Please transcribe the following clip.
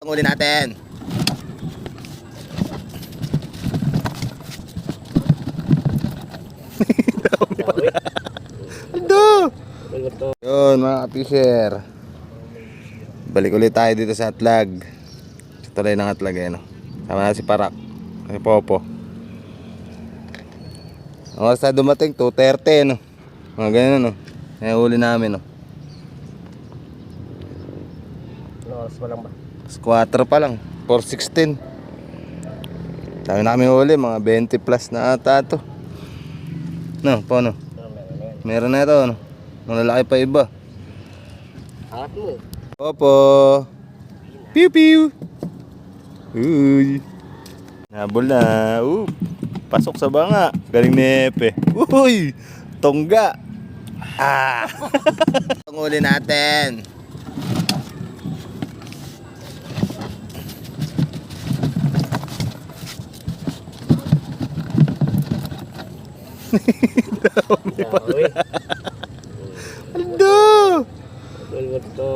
Ang uli natin. Ando! Yun mga ka-fisher. Balik ulit tayo dito sa Atlag. Sa tulay ng Atlag eh, no? Sama na si Parak, si Popo. Ang oras na dumating 2:30 no? Mga ganyan no? Kaya huli namin no? Oras pa lang ba? 4 pa lang, 4:16. Sabi namin huli, mga 20 plus na ata to. No, paano? Meron na ito, no? Malalaki pa iba. Angat mo. Popo. Pew pew. Uy. Nabol na. Pasok sa banga. Galing ni Epe. Uy. Tongga. Ah. Ang huli natin. Dami pala. Ando. Ito.